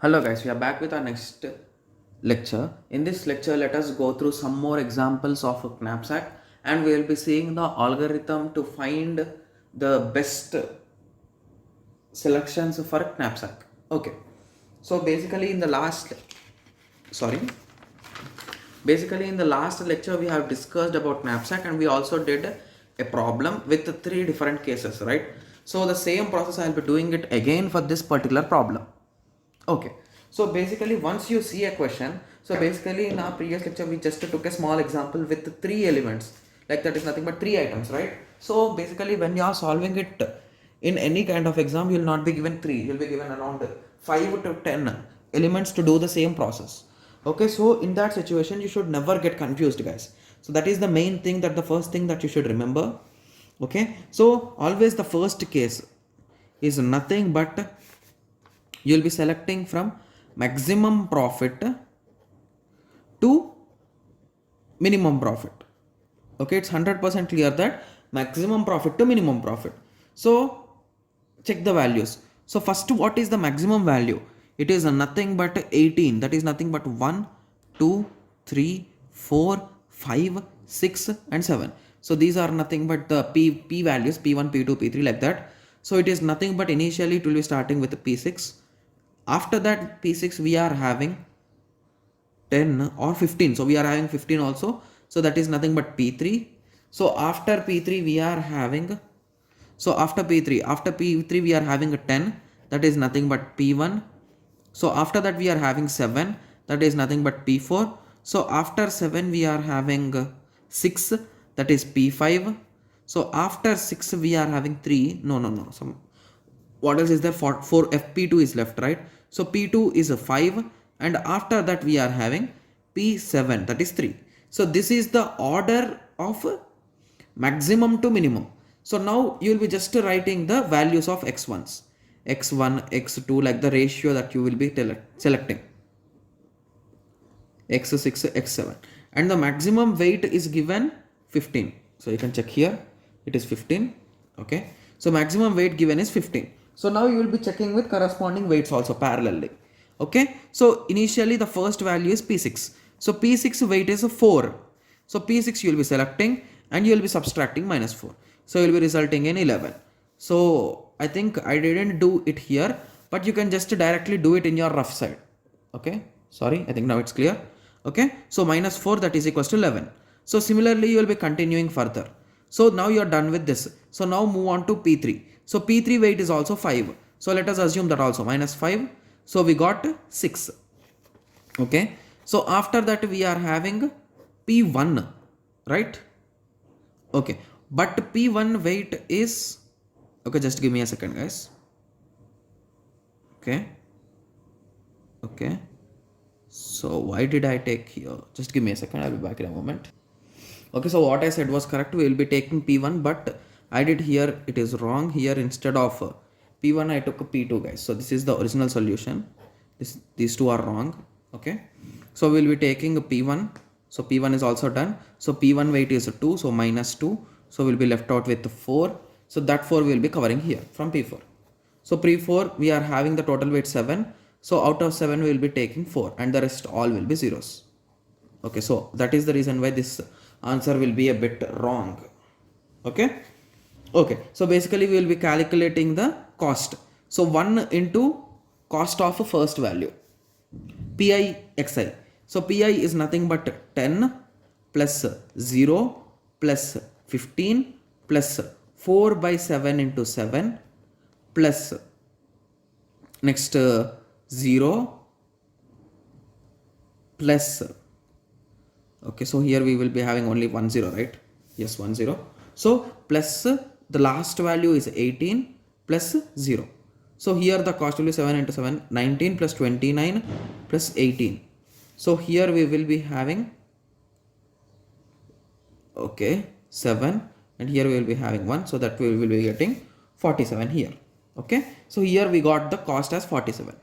Hello guys, we are back with our next lecture. In this lecture, let us go through some more examples of a knapsack and we will be seeing the algorithm to find the best selections for a knapsack. Okay, so sorry, basically in the last lecture we have discussed about knapsack and we also did a problem with three different cases, right? So the same process I will be doing it again for this particular problem. Okay, so basically once you see a question, so basically in our previous lecture we just took a small example with three elements, like that is nothing but three items, right? So basically when you are solving it in any kind of exam, you will not be given three, you will be given around 5 to 10 elements to do the same process. Okay, so in that situation you should never get confused, guys. So that is the main thing, that the first thing that you should remember. Okay, so always the first case is nothing but you will be selecting from maximum profit to minimum profit. Okay, it's 100% clear that maximum profit to minimum profit. So check the values. So first, what is the maximum value? It is nothing but 18. That is nothing but 1, 2, 3, 4, 5, 6 and 7. So these are nothing but the p values, p1, p2, p3, like that. So it is nothing but initially it will be starting with p6. After that p6 we are having 10 or 15, so we are having 15 also, so that is nothing but p3. So after p3 we are having, so after p3 we are having a 10, that is nothing but p1. So after that we are having 7, that is nothing but p4. So after 7 we are having 6, that is p5. So after 6 we are having 3, no, some, what else is there? For fp2 is left, right? So p2 is a 5 and after that we are having p7, that is 3. So this is the order of maximum to minimum. So now you will be just writing the values of x1s, x1, x2, like the ratio that you will be selecting, x6, x7, and the maximum weight is given 15. So you can check here, it is 15. Okay, so maximum weight given is 15. So now you will be checking with corresponding weights also parallelly. Okay, so initially the first value is p6. So p6 weight is 4. So p6 you will be selecting and you will be subtracting minus 4. So you will be resulting in 11. So I think I didn't do it here, but you can just directly do it in your rough side. Okay, sorry, I think now it's clear. Okay, so minus 4, that is equals to 11. So similarly you will be continuing further. So now you are done with this. So now move on to p3. So p3 weight is also 5. So let us assume that also minus 5. So we got 6. Okay, so after that we are having p1, right? Okay, but p1 weight is, okay, just give me a second, guys. Okay, so why did I take here? Just give me a second, I'll be back in a moment. Okay, so what I said was correct. We will be taking p1, but I did here, it is wrong. Here instead of p1 I took p2, guys. So this is the original solution. These two are wrong. Okay, so we'll be taking p1. So p1 is also done. So p1 weight is 2, so minus 2. So we'll be left out with 4. So that 4 will be covering here from p4. So p4 we are having the total weight 7. So out of 7 we will be taking 4 and the rest all will be zeros. Okay, so that is the reason why this answer will be a bit wrong. Okay, so basically we will be calculating the cost. So 1 into cost of a first value, pi xi. So pi is nothing but 10 plus 0 plus 15 plus 4 by 7 into 7 plus next 0 plus, okay, so here we will be having only 1 0, right? Yes, 1 0. So plus the last value is 18 plus 0. So here the cost will be 7 into 7, 19 plus 29 plus 18. So here we will be having, okay, 7, and here we will be having 1. So that we will be getting 47 here. Okay, so here we got the cost as 47.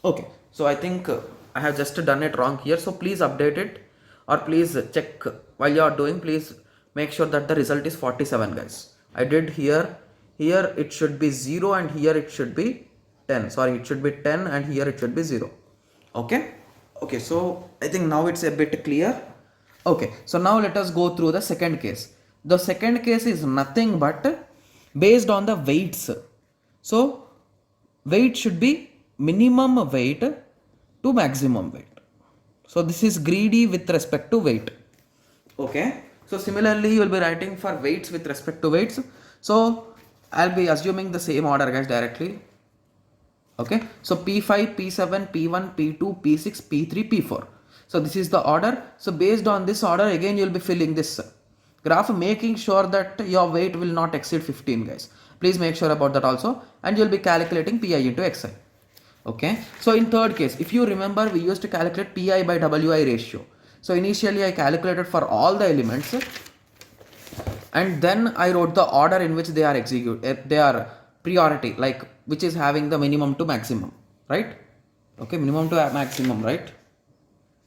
Okay, so I think I have just done it wrong here. So please update it, or please check while you are doing. Please make sure that the result is 47, guys. I did here it should be 0 and here it should be 10. Sorry, it should be 10 and here it should be 0. Okay. Okay, so I think now it's a bit clear. Okay, so now let us go through the second case. The second case is nothing but based on the weights. So weight should be minimum weight to maximum weight. So this is greedy with respect to weight. Okay. So similarly, you will be writing for weights with respect to weights. So I'll be assuming the same order, guys, directly. Okay. So P5, P7, P1, P2, P6, P3, P4. So this is the order. So based on this order, again, you'll be filling this graph, making sure that your weight will not exceed 15, guys. Please make sure about that also. And you'll be calculating Pi into Xi. Okay. So in third case, if you remember, we used to calculate Pi by Wi ratio. So initially I calculated for all the elements and then I wrote the order in which they are they are priority, like which is having the minimum to maximum, right? Okay, minimum to maximum, right?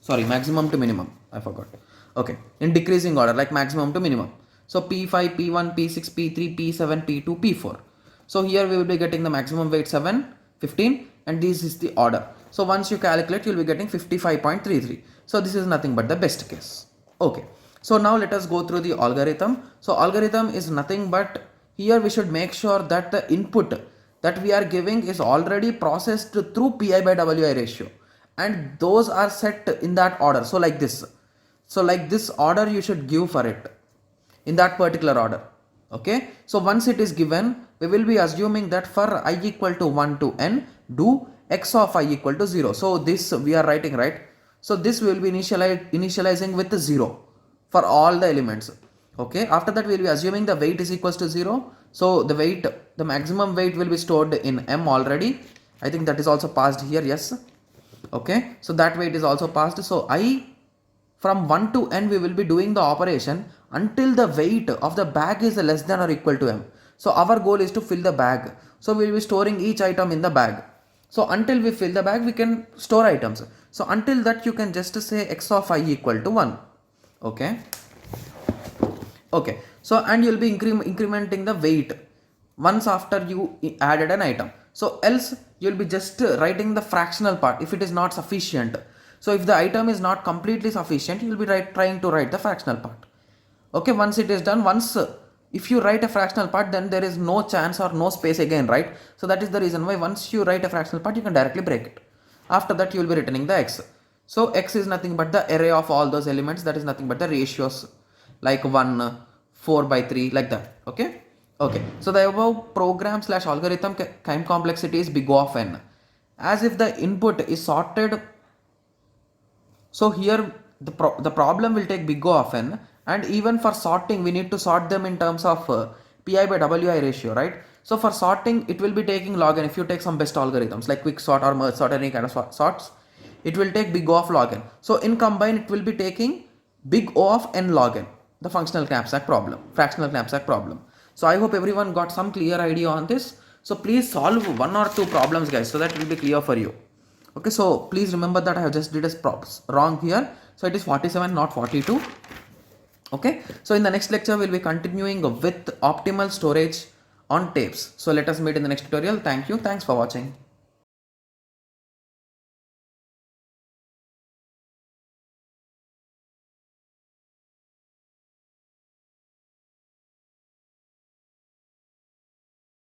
Sorry, maximum to minimum, I forgot. Okay, in decreasing order, like maximum to minimum. So P5, P1, P6, P3, P7, P2, P4. So here we will be getting the maximum weight 7, 15 and this is the order. So once you calculate, you will be getting 55.33. So this is nothing but the best case. Okay. So now let us go through the algorithm. So algorithm is nothing but here we should make sure that the input that we are giving is already processed through Pi by Wi ratio. And those are set in that order. So like this. So like this order you should give for it in that particular order. Okay. So once it is given, we will be assuming that for I equal to 1 to n, do x of I equal to 0. So this we are writing, right? So this will be initializing with 0 for all the elements. Okay. After that, we will be assuming the weight is equals to 0. So the weight, the maximum weight will be stored in M already. I think that is also passed here. Yes. Okay. So that weight is also passed. So I from 1 to n, we will be doing the operation until the weight of the bag is less than or equal to M. So our goal is to fill the bag. So we will be storing each item in the bag. So until we fill the bag, we can store items. So until that, you can just say x of I equal to 1. Okay. Okay. So and you'll be incrementing the weight once after you added an item. So else you'll be just writing the fractional part if it is not sufficient. So if the item is not completely sufficient, you'll be trying to write the fractional part. Okay. Once it is done, if you write a fractional part, then there is no chance or no space again, right? So that is the reason why once you write a fractional part, you can directly break it. After that, you will be returning the x. So x is nothing but the array of all those elements. That is nothing but the ratios like 1, 4 by 3 like that. Okay. Okay. So the above program / algorithm time complexity is big O of n. As if the input is sorted. So here the problem will take big O of n. And even for sorting, we need to sort them in terms of Pi by Wi ratio, right? So for sorting, it will be taking log n. If you take some best algorithms like quick sort or merge sort, any kind of sorts, it will take big O of log n. So in combine, it will be taking big O of n log n, the functional knapsack problem, fractional knapsack problem. So I hope everyone got some clear idea on this. So please solve 1 or 2 problems, guys, so that it will be clear for you. Okay, so please remember that I have just did a props wrong here. So it is 47, not 42. Okay, so in the next lecture, we'll be continuing with optimal storage on tapes. So let us meet in the next tutorial. Thank you. Thanks for watching.